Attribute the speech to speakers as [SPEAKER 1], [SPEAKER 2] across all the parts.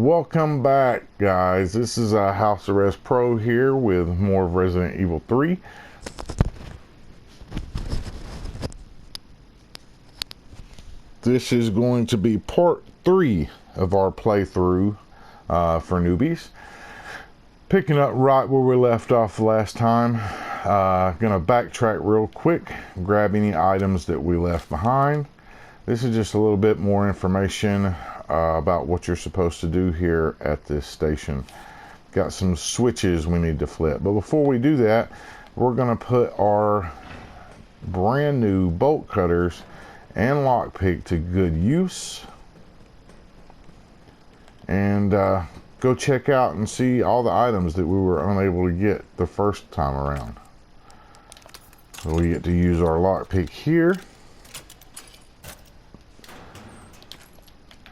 [SPEAKER 1] Welcome back, guys. This is House Arrest Pro here with more of Resident Evil 3. This is going to be part 3 of our playthrough for newbies. Picking up right where we left off last time. Gonna backtrack real quick, grab any items that we left behind. This is just a little bit more information about what you're supposed to do here at this station. Got some switches we need to flip, but before we do that, we're going to put our brand new bolt cutters and lockpick to good use, and go check out and see all the items that we were unable to get the first time around. So we get to use our lockpick here.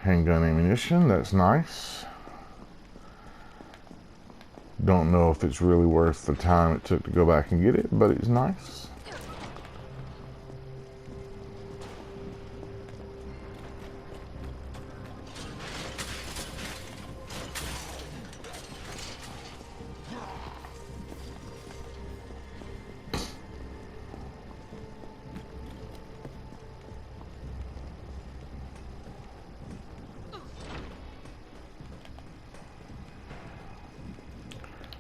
[SPEAKER 1] Handgun ammunition, that's nice. Don't know if it's really worth the time it took to go back and get it, but it's nice.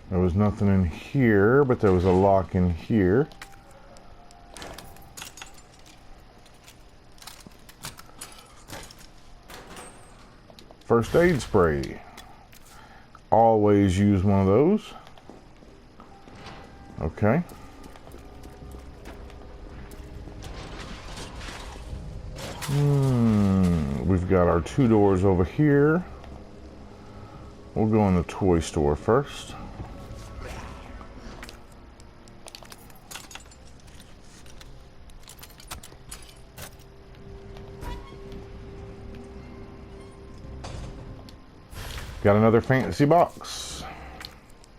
[SPEAKER 1] There was nothing in here, but there was a lock in here. First aid spray. Always use one of those. Okay. We've got our 2 doors over here. We'll go in the toy store first. Got another fancy box.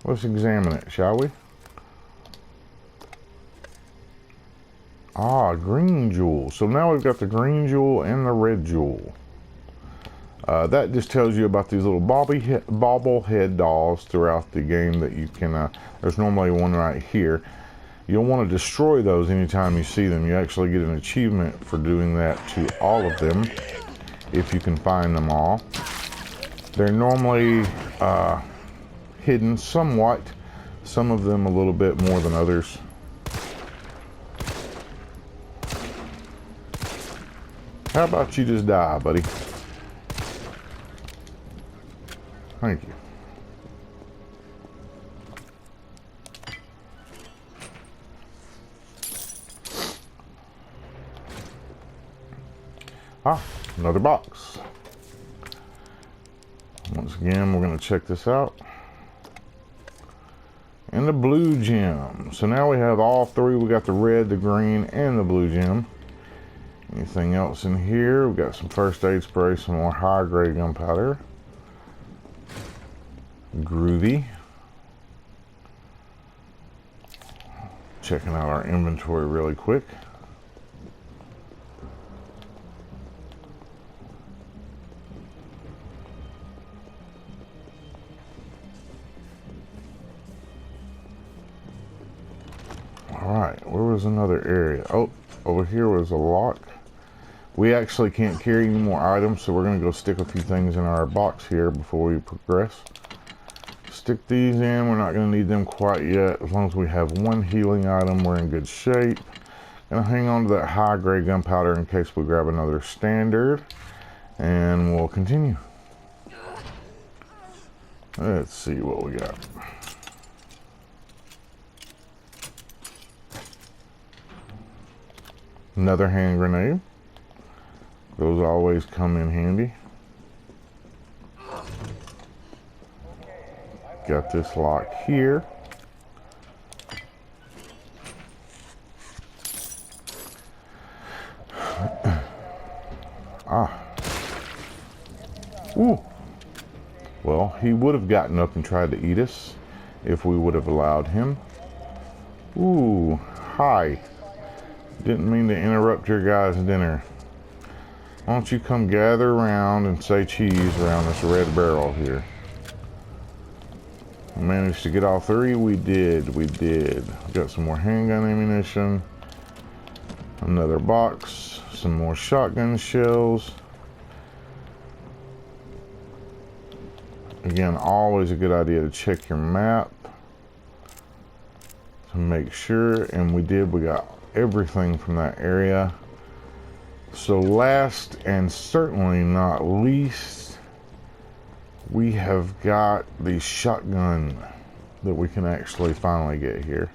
[SPEAKER 1] Let's examine it, shall we? Ah, green jewel. So now we've got the green jewel and the red jewel. That just tells you about these little bobblehead dolls throughout the game that you can, there's normally one right here. You'll want to destroy those anytime you see them. You actually get an achievement for doing that to all of them, if you can find them all. They're normally hidden somewhat, some of them a little bit more than others. How about you just die, buddy? Thank you. Ah, another box. Once again, we're going to check this out. And the blue gem. So now we have all 3. We got the red, the green, and the blue gem. Anything else in here? We've got some first aid spray, some more high-grade gunpowder. Groovy. Checking out our inventory really quick. Alright, where was another area? Oh, over here was a lock. We actually can't carry any more items, so we're going to go stick a few things in our box here before we progress. Stick these in. We're not going to need them quite yet. As long as we have 1 healing item, we're in good shape. Gonna hang on to that high-grade gunpowder in case we grab another standard. And we'll continue. Let's see what we got. Another hand grenade. Those always come in handy. Got this lock here. Ooh. Well, he would have gotten up and tried to eat us if we would have allowed him. Ooh, hi. Didn't mean to interrupt your guys' dinner. Why don't you come gather around and say cheese around this red barrel here? Managed to get all three? We did. We got some more handgun ammunition. Another box. Some more shotgun shells. Again, always a good idea to check your map to make sure. And we did. We got everything from that area. So last and certainly not least, we have got the shotgun that we can actually finally get here.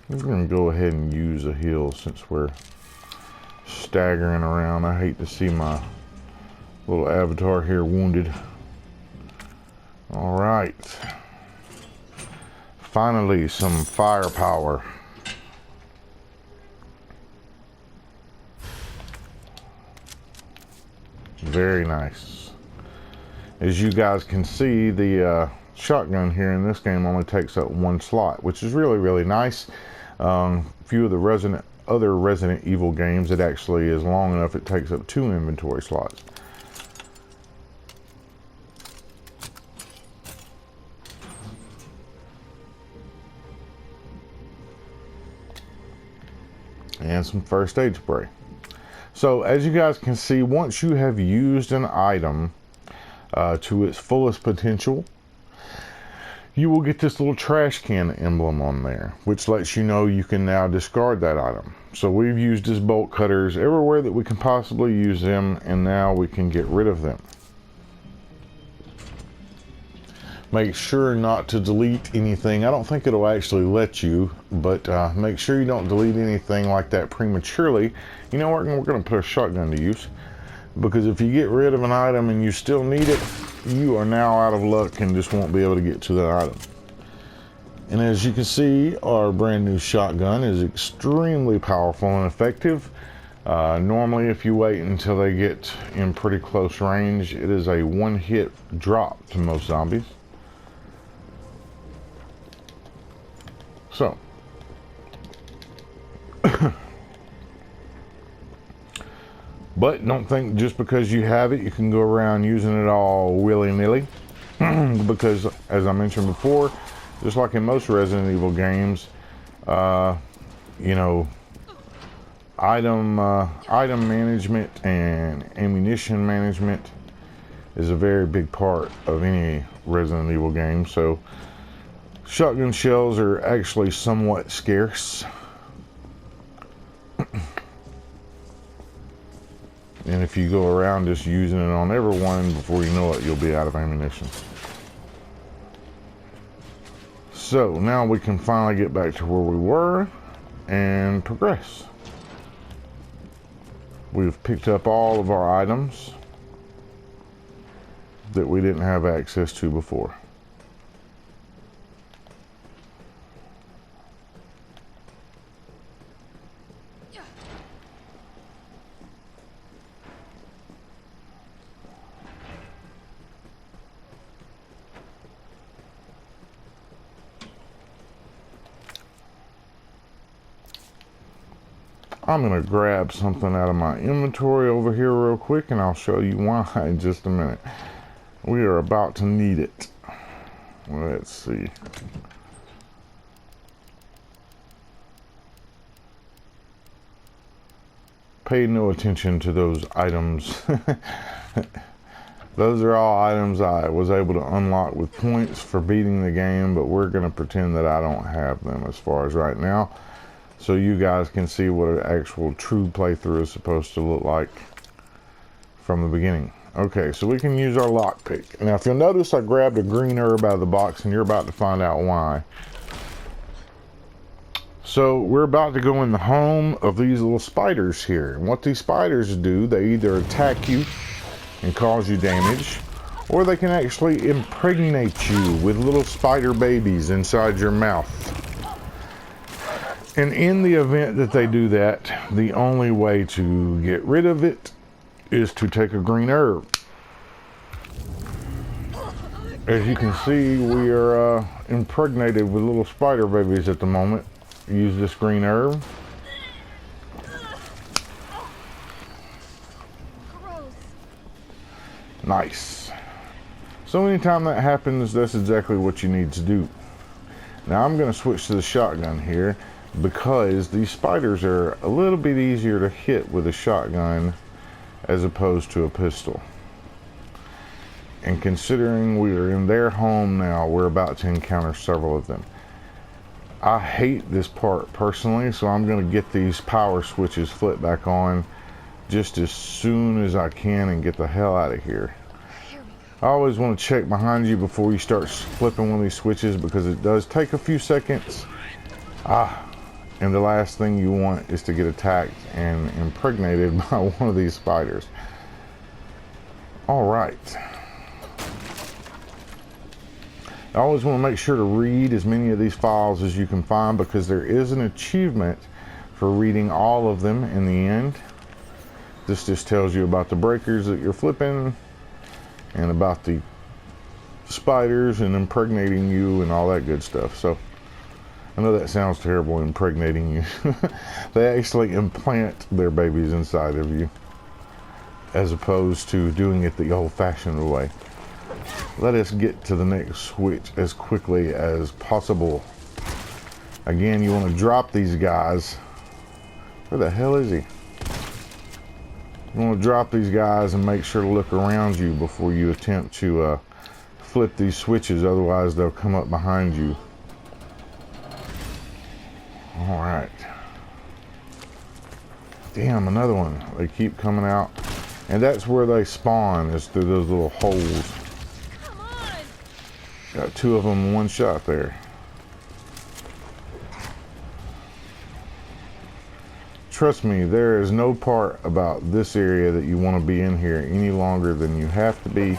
[SPEAKER 1] We're going to go ahead and use a heal since we're staggering around. I hate to see my little avatar here wounded. All right. Finally, some firepower. Very nice. As you guys can see, the shotgun here in this game only takes up one slot, which is really, really nice. Few of the other Resident Evil games, it actually is long enough it takes up 2 inventory slots. And some first aid spray. So as you guys can see, once you have used an item to its fullest potential, you will get this little trash can emblem on there, which lets you know you can now discard that item. So we've used as bolt cutters everywhere that we can possibly use them, and now we can get rid of them. Make sure not to delete anything. I don't think it'll actually let you, but make sure you don't delete anything like that prematurely. You know what, we're going to put a shotgun to use, because if you get rid of an item and you still need it, you are now out of luck and just won't be able to get to that item. And as you can see, our brand new shotgun is extremely powerful and effective. Normally, if you wait until they get in pretty close range, it is a one-hit drop to most zombies. So, but don't think just because you have it, you can go around using it all willy-nilly. Because, as I mentioned before, just like in most Resident Evil games, you know, item management and ammunition management is a very big part of any Resident Evil game. So, shotgun shells are actually somewhat scarce. And if you go around just using it on everyone, before you know it, you'll be out of ammunition. So now we can finally get back to where we were and progress. We've picked up all of our items that we didn't have access to before. I'm going to grab something out of my inventory over here real quick, and I'll show you why in just a minute. We are about to need it. Let's see. Pay no attention to those items. Those are all items I was able to unlock with points for beating the game, but we're going to pretend that I don't have them as far as right now, so you guys can see what an actual true playthrough is supposed to look like from the beginning. Okay, so we can use our lockpick. Now, if you'll notice, I grabbed a green herb out of the box, and you're about to find out why. So, we're about to go in the home of these little spiders here. And what these spiders do, they either attack you and cause you damage, or they can actually impregnate you with little spider babies inside your mouth. And in the event that they do that, the only way to get rid of it is to take a green herb. As you can see, we are impregnated with little spider babies at the moment. use this green herb.
[SPEAKER 2] Gross.
[SPEAKER 1] Nice. So anytime that happens, that's exactly what you need to do. Now I'm going to switch to the shotgun here because these spiders are a little bit easier to hit with a shotgun as opposed to a pistol. And considering we are in their home now, we're about to encounter several of them. I hate this part personally, so I'm going to get these power switches flipped back on just as soon as I can and get the hell out of here. I always want to check behind you before you start flipping one of these switches because it does take a few seconds. And the last thing you want is to get attacked and impregnated by one of these spiders. All right. I always want to make sure to read as many of these files as you can find because there is an achievement for reading all of them in the end. This just tells you about the breakers that you're flipping and about the spiders and impregnating you and all that good stuff. So I know that sounds terrible, impregnating you. They actually implant their babies inside of you as opposed to doing it the old-fashioned way. Let us get to the next switch as quickly as possible. Again, you want to drop these guys. Where the hell is he? You want to drop these guys and make sure to look around you before you attempt to flip these switches, otherwise they'll come up behind you. All right. Damn, another one. They keep coming out. And that's where they spawn, is through those little holes.
[SPEAKER 2] Come on.
[SPEAKER 1] Got two of them in one shot there. Trust me, there is no part about this area that you want to be in here any longer than you have to be.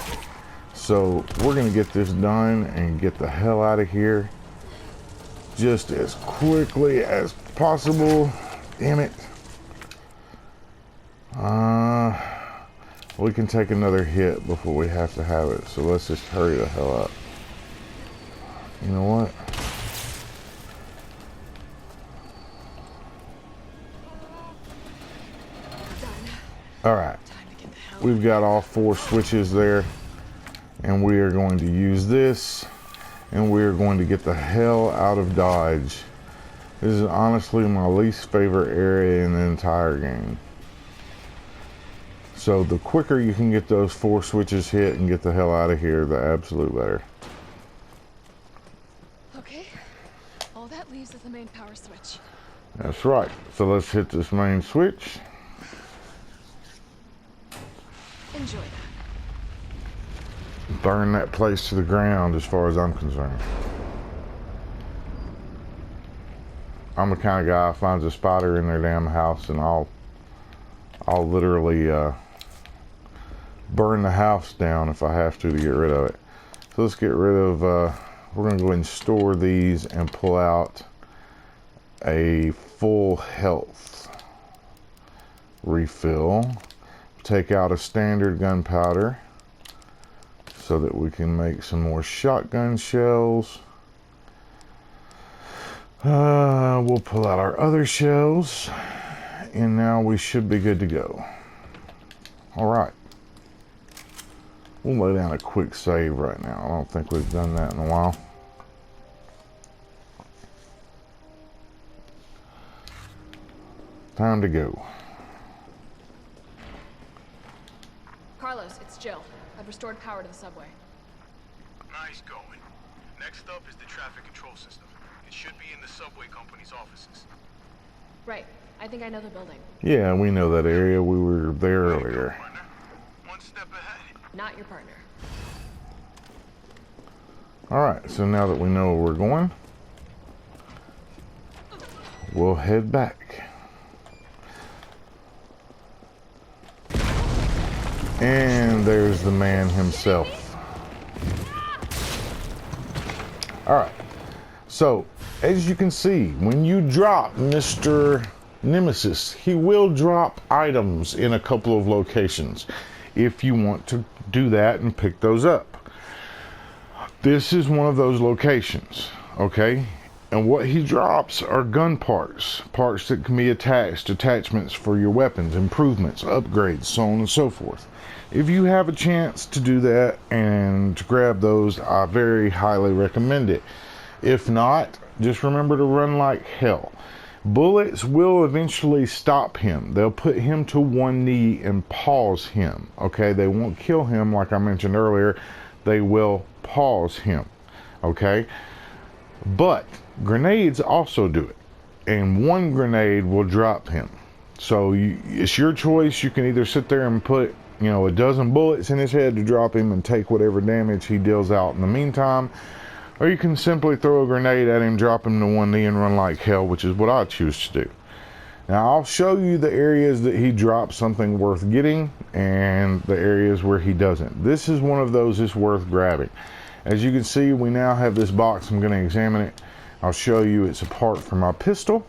[SPEAKER 1] So we're going to get this done and get the hell out of here just as quickly as possible. Damn it. We can take another hit before we have to have it. So let's just hurry the hell up. You know what? All right, we've got all 4 switches there, and we are going to use this, and we are going to get the hell out of Dodge. This is honestly my least favorite area in the entire game. So the quicker you can get those 4 switches hit and get the hell out of here, the absolute better.
[SPEAKER 2] Okay, all that leaves is the main power switch.
[SPEAKER 1] That's right. So let's hit this main switch.
[SPEAKER 2] Enjoy that.
[SPEAKER 1] Burn that place to the ground as far as I'm concerned. I'm the kind of guy who finds a spider in their damn house and I'll literally burn the house down if I have to get rid of it. So let's get rid of, we're going to go ahead and store these and pull out a full health refill. Take out a standard gunpowder so that we can make some more shotgun shells. We'll pull out our other shells, and now we should be good to go. All right. We'll lay down a quick save right now. I don't think we've done that in a while. Time to go.
[SPEAKER 2] Carlos, it's Jill. I've restored power to the subway.
[SPEAKER 3] Nice going. Next up is the traffic control system. It should be in the subway company's offices.
[SPEAKER 2] Right. I think I know the building.
[SPEAKER 1] Yeah, we know that area. We were there earlier.
[SPEAKER 3] One step ahead.
[SPEAKER 2] Not your partner.
[SPEAKER 1] Alright, so now that we know where we're going, we'll head back. And there's the man himself. Alright, so as you can see, when you drop Mr. Nemesis, he will drop items in a couple of locations if you want to do that and pick those up. This is one of those locations, okay? And what he drops are gun parts, parts that can be attached, attachments for your weapons, improvements, upgrades, so on and so forth. If you have a chance to do that and to grab those, I very highly recommend it. If not, just remember to run like hell. Bullets will eventually stop him. They'll put him to one knee and pause him. Okay, they won't kill him like I mentioned earlier. They will pause him. Okay, but grenades also do it, and one grenade will drop him. So it's your choice. You can either sit there and put, you know, a dozen bullets in his head to drop him and take whatever damage he deals out in the meantime, or you can simply throw a grenade at him, drop him to one knee, and run like hell, which is what I choose to do. Now, I'll show you the areas that he drops something worth getting and the areas where he doesn't. This is one of those that's worth grabbing. As you can see, we now have this box. I'm going to examine it. I'll show you it's a part for my pistol.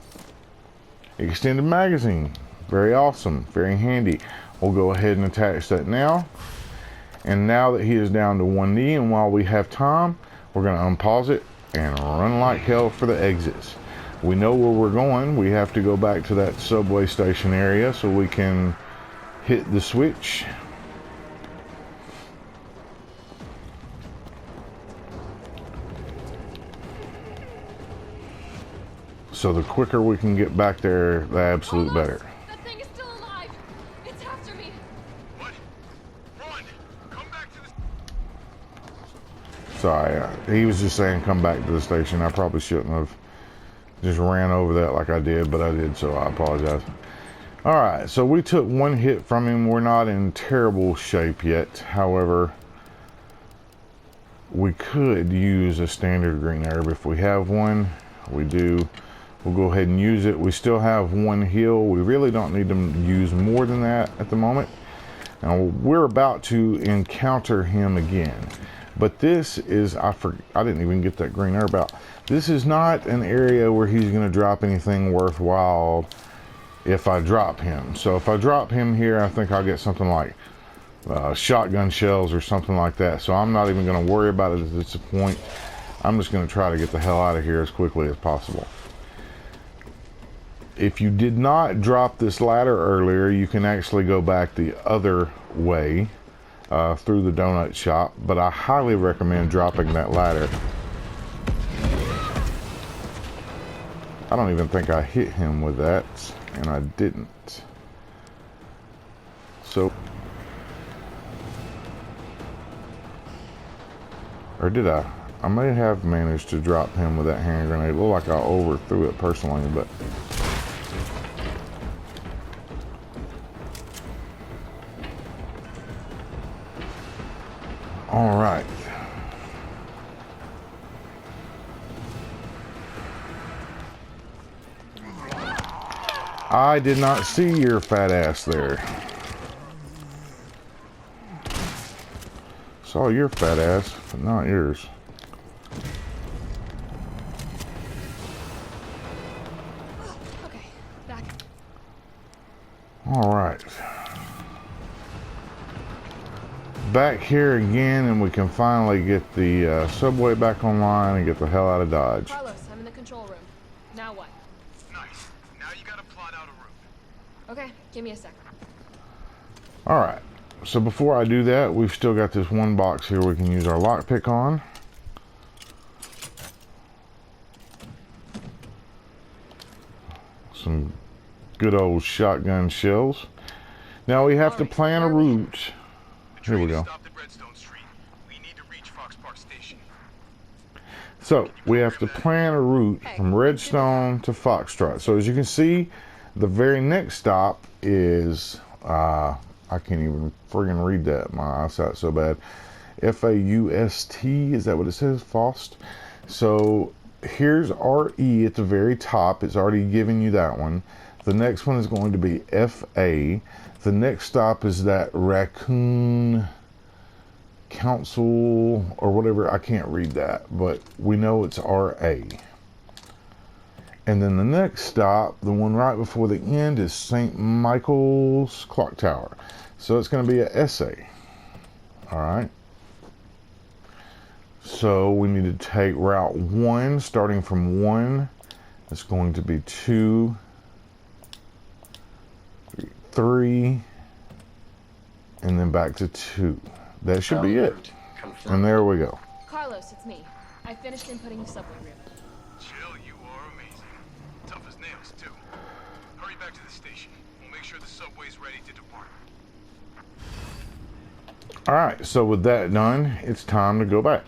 [SPEAKER 1] Extended magazine. Very awesome. Very handy. We'll go ahead and attach that now. And now that he is down to one knee, and while we have time, we're going to unpause it and run like hell for the exits. We know where we're going. We have to go back to that subway station area so we can hit the switch. So the quicker we can get back there, the absolute better.
[SPEAKER 2] That thing is still alive. It's after me.
[SPEAKER 3] What? Run! Come back to the...
[SPEAKER 1] Sorry, he was just saying come back to the station. I probably shouldn't have just ran over that like I did, but I did, so I apologize. Alright, so we took one hit from him. We're not in terrible shape yet. However, we could use a standard green herb if we have one. We do. We'll go ahead and use it. We still have one heal. We really don't need to use more than that at the moment. Now we're about to encounter him again. But this is, I didn't even get that green herb out. This is not an area where he's going to drop anything worthwhile if I drop him. So if I drop him here, I think I'll get something like shotgun shells or something like that. So I'm not even going to worry about it at this point. I'm just going to try to get the hell out of here as quickly as possible. If you did not drop this ladder earlier, you can actually go back the other way through the donut shop, but I highly recommend dropping that ladder. I don't even think I hit him with that, and I didn't. So, or did I? I may have managed to drop him with that hand grenade. It looked like I overthrew it personally, but... All right. I did not see your fat ass there. Saw your fat ass, but not yours.
[SPEAKER 2] Okay, back.
[SPEAKER 1] All right. Back here again, and we can finally get the subway back online and get the hell out of Dodge.
[SPEAKER 2] Carlos, I'm in the control room. Now what?
[SPEAKER 3] Nice. Now you gotta plot out a route.
[SPEAKER 2] Okay, give me a second.
[SPEAKER 1] All right. So before I do that, we've still got this one box here we can use our lockpick on. Some good old shotgun shells. Now we have to plan a route. Here we go.
[SPEAKER 3] Stopped at Redstone Street. We need to reach Fox Park Station.
[SPEAKER 1] So we have to plan a route from Redstone to Foxtrot. So as you can see, the very next stop is, I can't even friggin' read that. My eyesight's so bad. F-A-U-S-T, is that what it says? Faust. So here's R-E at the very top. It's already giving you that one. The next one is going to be F-A. The next stop is that Raccoon Council or whatever. I can't read that, but we know it's R-A. And then the next stop, the one right before the end, is St. Michael's Clock Tower. So it's going to be a S-A. All right. So we need to take route 1, starting from 1. It's going to be 2, 3, and then back to 2. That should be it. And there we go.
[SPEAKER 2] Carlos, it's me. I finished inputting the subway route.
[SPEAKER 3] Jill, you are amazing. Tough as nails, too. Hurry back to the station. We'll make sure the subway's ready to depart.
[SPEAKER 1] Alright, so with that done, it's time to go back.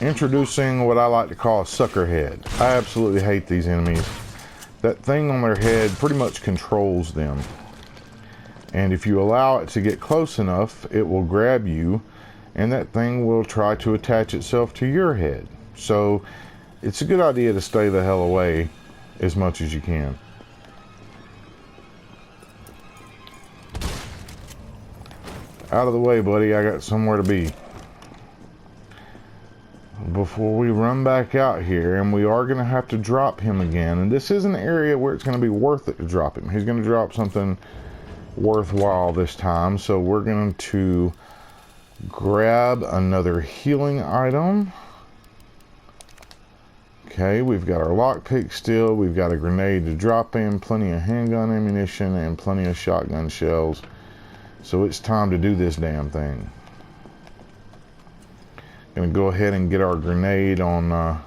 [SPEAKER 1] Introducing what I like to call a sucker head. I absolutely hate these enemies. That thing on their head pretty much controls them. And if you allow it to get close enough, it will grab you, and that thing will try to attach itself to your head. So it's a good idea to stay the hell away as much as you can. Out of the way, buddy. I got somewhere to be. Before we run back out here, and we are going to have to drop him again, and this is an area where it's going to be worth it to drop him. He's going to drop something worthwhile this time, so we're going to grab another healing item. Okay, we've got our lockpick still, we've got a grenade to drop in, plenty of handgun ammunition, and plenty of shotgun shells, so it's time to do this damn thing. Gonna go ahead and get our grenade on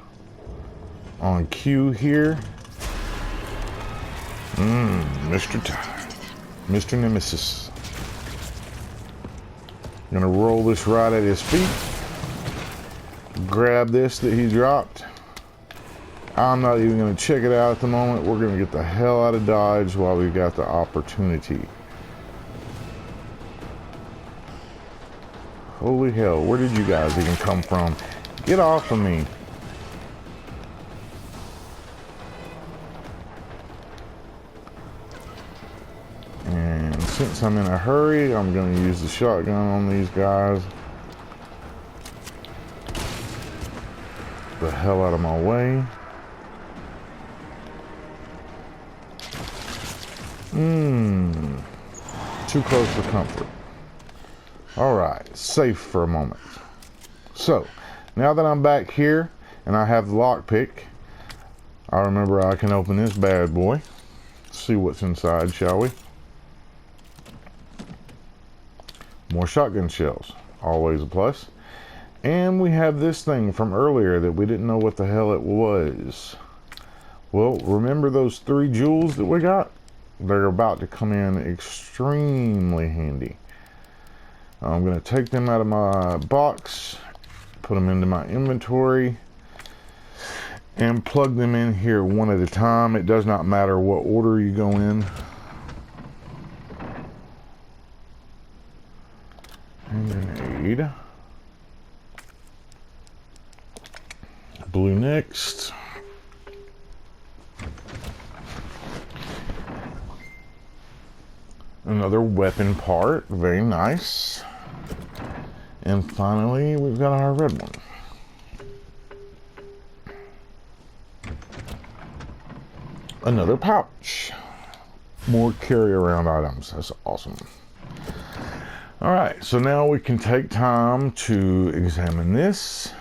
[SPEAKER 1] cue here. Mr. Nemesis. Gonna roll this right at his feet. Grab this that he dropped. I'm not even gonna check it out at the moment. We're gonna get the hell out of Dodge while we've got the opportunity. Holy hell, where did you guys even come from? Get off of me. And since I'm in a hurry, I'm going to use the shotgun on these guys. The hell out of my way. Too close for comfort. Alright, safe for a moment. So, now that I'm back here and I have the lockpick, I remember I can open this bad boy. See what's inside, shall we? More shotgun shells, always a plus. And we have this thing from earlier that we didn't know what the hell it was. Well, remember those 3 jewels that we got? They're about to come in extremely handy. I'm going to take them out of my box, put them into my inventory, and plug them in here one at a time. It does not matter what order you go in. And grenade. Blue next. Another weapon part, very nice. And finally, we've got our red one. Another pouch. More carry-around items. That's awesome. Alright, so now we can take time to examine this,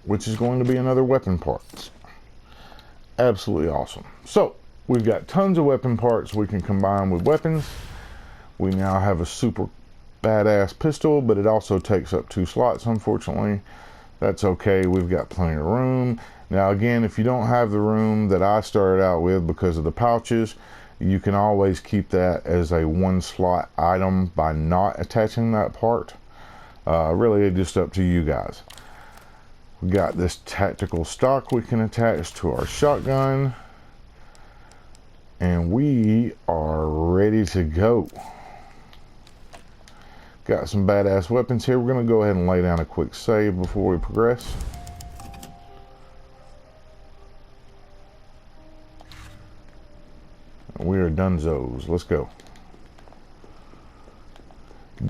[SPEAKER 1] which is going to be another weapon part. Absolutely awesome. So, we've got tons of weapon parts we can combine with weapons. We now have a super badass pistol, but it also takes up 2 slots, unfortunately. That's okay, we've got plenty of room. Now again, if you don't have the room that I started out with because of the pouches, you can always keep that as a 1-slot item by not attaching that part. Really just up to you guys. We got this tactical stock we can attach to our shotgun, and we are ready to go. Got some badass weapons here. We're going to go ahead and lay down a quick save before we progress. We are dunzos. Let's go.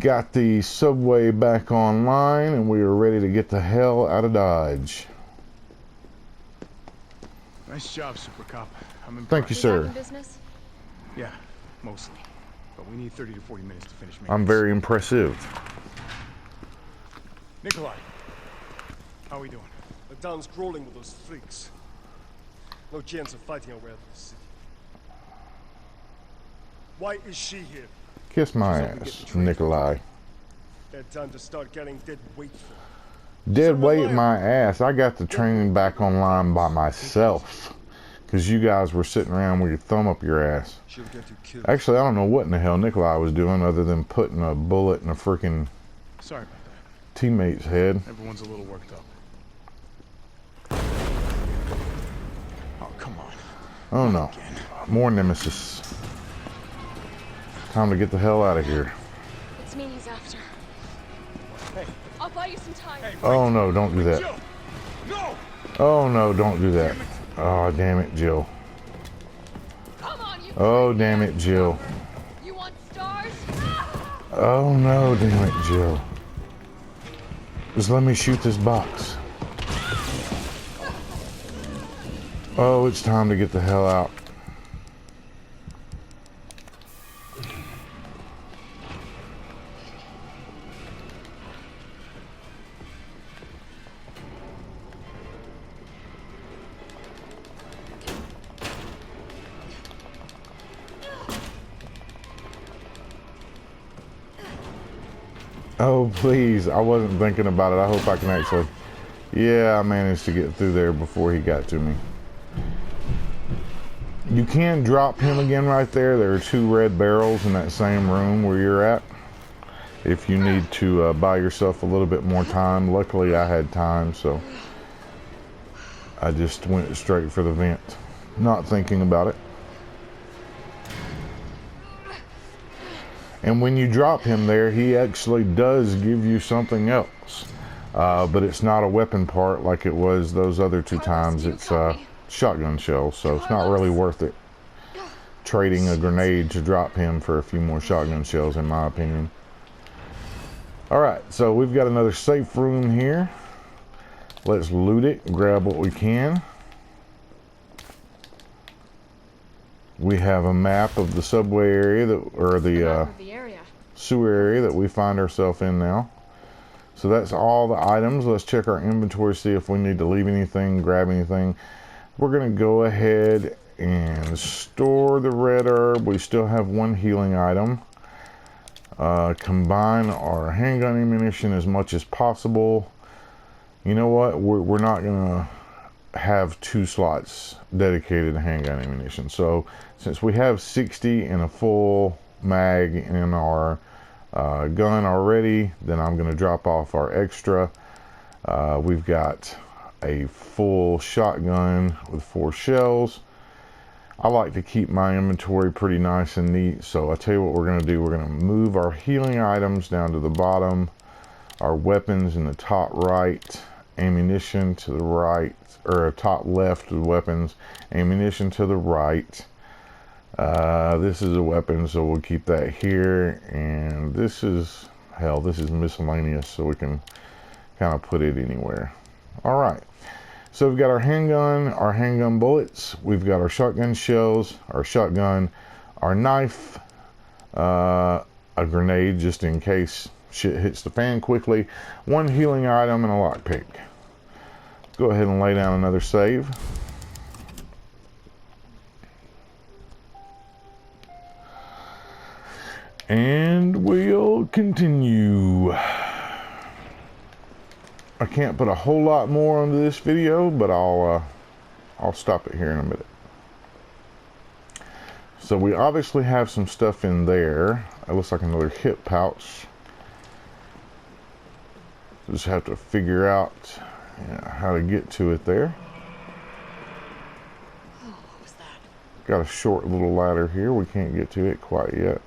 [SPEAKER 1] Got the subway back online, and we are ready to get the hell out of Dodge.
[SPEAKER 3] Nice job, Super Cop. I'm impressed.
[SPEAKER 1] Thank you, sir.
[SPEAKER 2] Business?
[SPEAKER 3] Yeah, mostly. but we need 30 to 40 minutes to finish maintenance.
[SPEAKER 1] I'm very impressive.
[SPEAKER 3] Nikolai, how are we doing?
[SPEAKER 4] The town's crawling with those freaks. No chance of fighting our way out of the city. Why is she here?
[SPEAKER 1] Kiss my ass, Nikolai.
[SPEAKER 4] Bad time to start carrying dead weight for.
[SPEAKER 1] Dead weight my ass. I got the training back online by myself. Because you guys were sitting around with your thumb up your ass.
[SPEAKER 4] She'll get you killed.
[SPEAKER 1] Actually, I don't know what in the hell Nikolai was doing other than putting a bullet in a freaking
[SPEAKER 3] Sorry about that.
[SPEAKER 1] teammate's head.
[SPEAKER 3] Everyone's a little worked up. Oh, come on.
[SPEAKER 1] Oh no. More nemesis. Time to get the hell out of here.
[SPEAKER 2] It's me he's after.
[SPEAKER 3] Hey.
[SPEAKER 2] I'll buy you some time.
[SPEAKER 3] Hey,
[SPEAKER 1] Oh no, don't do that.
[SPEAKER 3] Jill! No!
[SPEAKER 1] Oh no, don't do that. Oh damn it, Jill.
[SPEAKER 2] Come on, you.
[SPEAKER 1] Oh damn it, Jill.
[SPEAKER 2] You want stars?
[SPEAKER 1] Oh no, damn it, Jill. Just let me shoot this box. Oh, it's time to get the hell out. Oh, please. I wasn't thinking about it. I hope I can actually... Yeah, I managed to get through there before he got to me. You can drop him again right there. There are 2 red barrels in that same room where you're at. If you need to buy yourself a little bit more time. Luckily, I had time, so... I just went straight for the vent. Not thinking about it. And when you drop him there, he actually does give you something else. But it's not a weapon part like it was those other 2 times. It's shotgun shells, so it's not really worth it. Trading a grenade to drop him for a few more shotgun shells, in my opinion. Alright, so we've got another safe room here. Let's loot it, grab what we can. We have a map of the subway area, or the sewer area that we find ourselves in now. So that's all the items. Let's check our inventory, see if we need to leave anything, grab anything. We're going to go ahead and store the red herb. We still have 1 healing item. Combine our handgun ammunition as much as possible. You know what? We're not going to have 2 slots dedicated to handgun ammunition. So since we have 60 and a full mag in our gun already, then I'm going to drop off our extra. We've got a full shotgun with 4 shells. I like to keep my inventory pretty nice and neat, so I tell you what we're going to do. We're going to move our healing items down to the bottom, our weapons in the top right, ammunition to the right, or top left with weapons, ammunition to the right. This is a weapon, so we'll keep that here, and this is, hell, this is miscellaneous, so we can kind of put it anywhere. Alright, so we've got our handgun bullets, we've got our shotgun shells, our shotgun, our knife, a grenade just in case shit hits the fan quickly, 1 healing item, and a lockpick. Go ahead and lay down another save. And we'll continue. I can't put a whole lot more onto this video, but I'll stop it here in a minute. So we obviously have some stuff in there. It looks like another hip pouch. Just have to figure out how to get to it there.
[SPEAKER 2] Oh, what was that?
[SPEAKER 1] Got a short little ladder here. We can't get to it quite yet.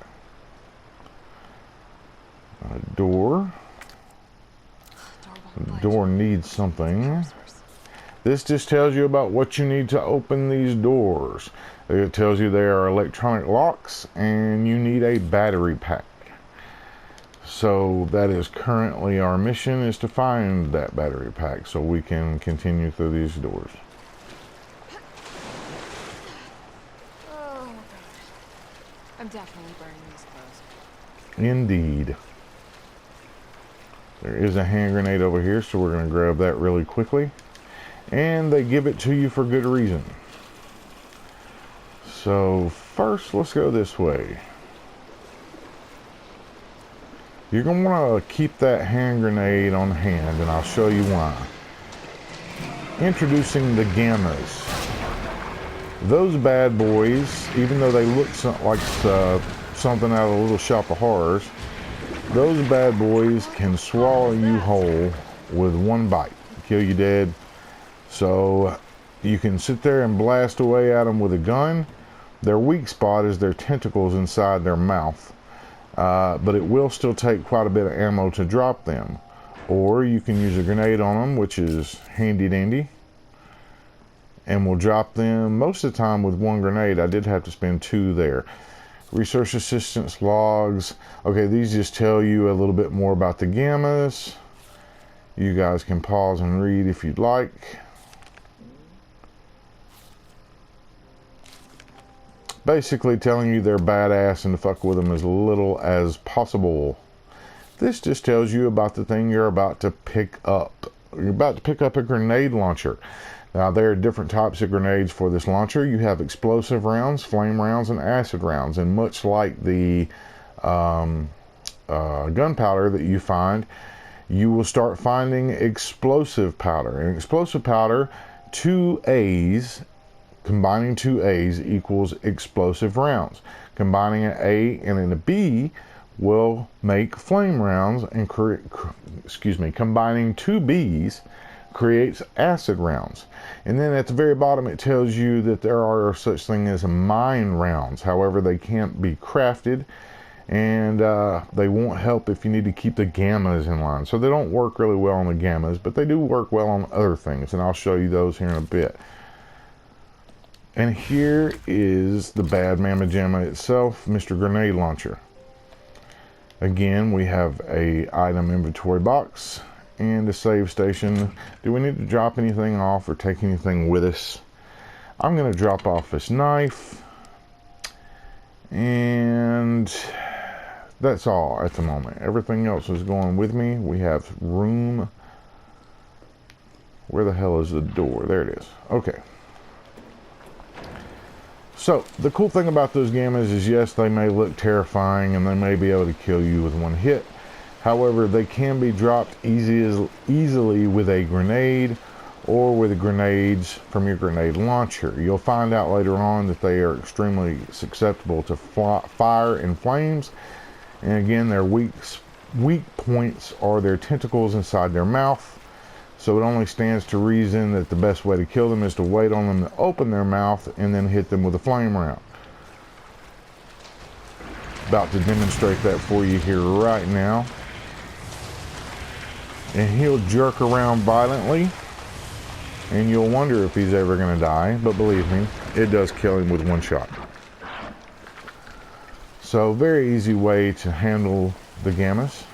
[SPEAKER 1] A door. The door needs something. This just tells you about what you need to open these doors. It tells you there are electronic locks and you need a battery pack. So that is currently our mission, is to find that battery pack so we can continue through these doors.
[SPEAKER 2] Oh, I'm definitely burning these clothes.
[SPEAKER 1] Indeed. There is a hand grenade over here, so we're going to grab that really quickly. And they give it to you for good reason. So first, let's go this way. You're going to want to keep that hand grenade on hand, and I'll show you why. Introducing the gammas. Those bad boys, even though they look like something out of a Little Shop of Horrors, those bad boys can swallow you whole with one bite, kill you dead. So you can sit there and blast away at them with a gun. Their weak spot is their tentacles inside their mouth, but it will still take quite a bit of ammo to drop them. Or you can use a grenade on them, which is handy dandy, and will drop them most of the time with one grenade. I did have to spend 2 there. Research assistance logs. Okay, these just tell you a little bit more about the gammas. You guys can pause and read if you'd like. Basically telling you they're badass and to fuck with them as little as possible. This just tells you about the thing you're about to pick up. You're about to pick up a grenade launcher. Now, there are different types of grenades for this launcher. You have explosive rounds, flame rounds, and acid rounds. And much like the gunpowder that you find, you will start finding explosive powder. And explosive powder, 2 A's, combining 2 A's equals explosive rounds. Combining an A and a B will make flame rounds, and combining 2 B's creates acid rounds. And then at the very bottom it tells you that there are such thing as mine rounds. However, they can't be crafted, and they won't help if you need to keep the gammas in line. So they don't work really well on the gammas, but they do work well on other things, and I'll show you those here in a bit. And here is the bad mamma jamma itself, Mr. Grenade Launcher. Again, we have a item inventory box and a save station. Do we need to drop anything off or take anything with us? I'm going to drop off this knife, and that's all at the moment. Everything else is going with me. We have room. Where the hell is the door? There it is. Okay. So the cool thing about those gammas is, yes, they may look terrifying and they may be able to kill you with one hit. However, they can be dropped easily with a grenade or with grenades from your grenade launcher. You'll find out later on that they are extremely susceptible to fire and flames. And again, their weak points are their tentacles inside their mouth. So it only stands to reason that the best way to kill them is to wait on them to open their mouth and then hit them with a flame round. About to demonstrate that for you here right now. And he'll jerk around violently, and you'll wonder if he's ever going to die, but believe me, it does kill him with one shot. So very easy way to handle the gammas.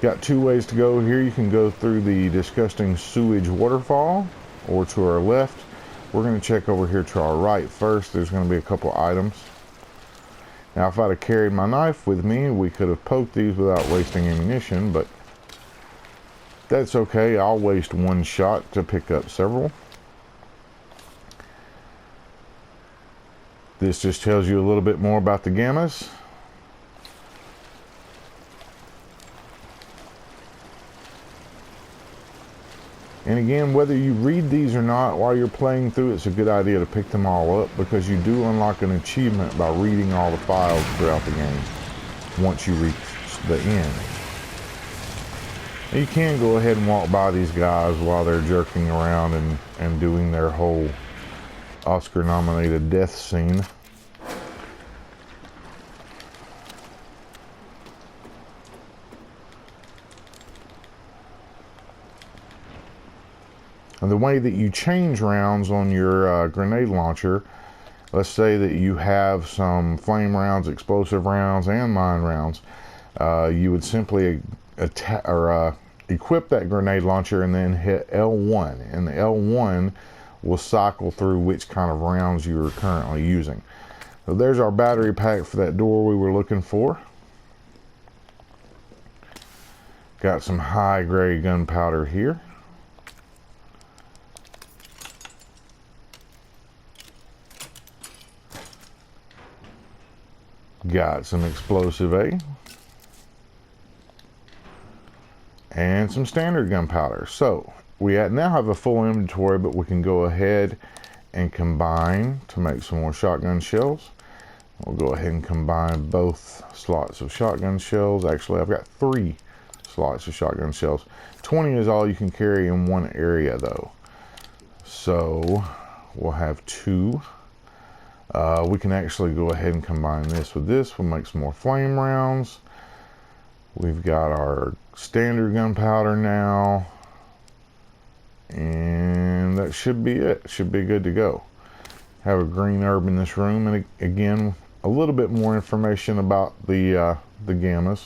[SPEAKER 1] Got 2 ways to go here. You can go through the disgusting sewage waterfall, or to our left. We're going to check over here to our right first. There's going to be a couple items. Now, if I'd have carried my knife with me, we could have poked these without wasting ammunition, but that's okay. I'll waste 1 shot to pick up several. This just tells you a little bit more about the gammas. And again, whether you read these or not while you're playing through, it's a good idea to pick them all up, because you do unlock an achievement by reading all the files throughout the game once you reach the end. You can go ahead and walk by these guys while they're jerking around and doing their whole Oscar-nominated death scene. And the way that you change rounds on your grenade launcher, let's say that you have some flame rounds, explosive rounds, and mine rounds, you would simply equip that grenade launcher and then hit L1. And the L1 will cycle through which kind of rounds you are currently using. So there's our battery pack for that door we were looking for. Got some high grade gunpowder here. Got some explosive A. And some standard gunpowder. So we now have a full inventory, but we can go ahead and combine to make some more shotgun shells. We'll go ahead and combine both slots of shotgun shells. Actually, I've got 3 slots of shotgun shells. 20 is all you can carry in one area though. So we'll have 2. We can actually go ahead and combine this with this. We'll make some more flame rounds. We've got our standard gunpowder now. And that should be it. Should be good to go. Have a green herb in this room. And again, a little bit more information about the gammas.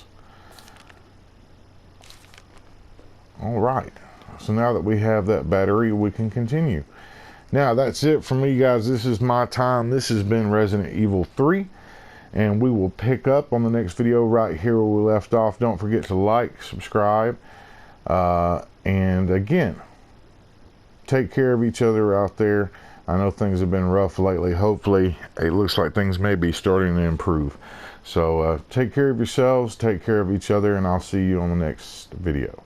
[SPEAKER 1] All right. So now that we have that battery, we can continue. Now that's it for me, guys. This is my time. This has been Resident Evil 3. And we will pick up on the next video right here where we left off. Don't forget to like, subscribe. And again, take care of each other out there. I know things have been rough lately. Hopefully, it looks like things may be starting to improve. So take care of yourselves, take care of each other, and I'll see you on the next video.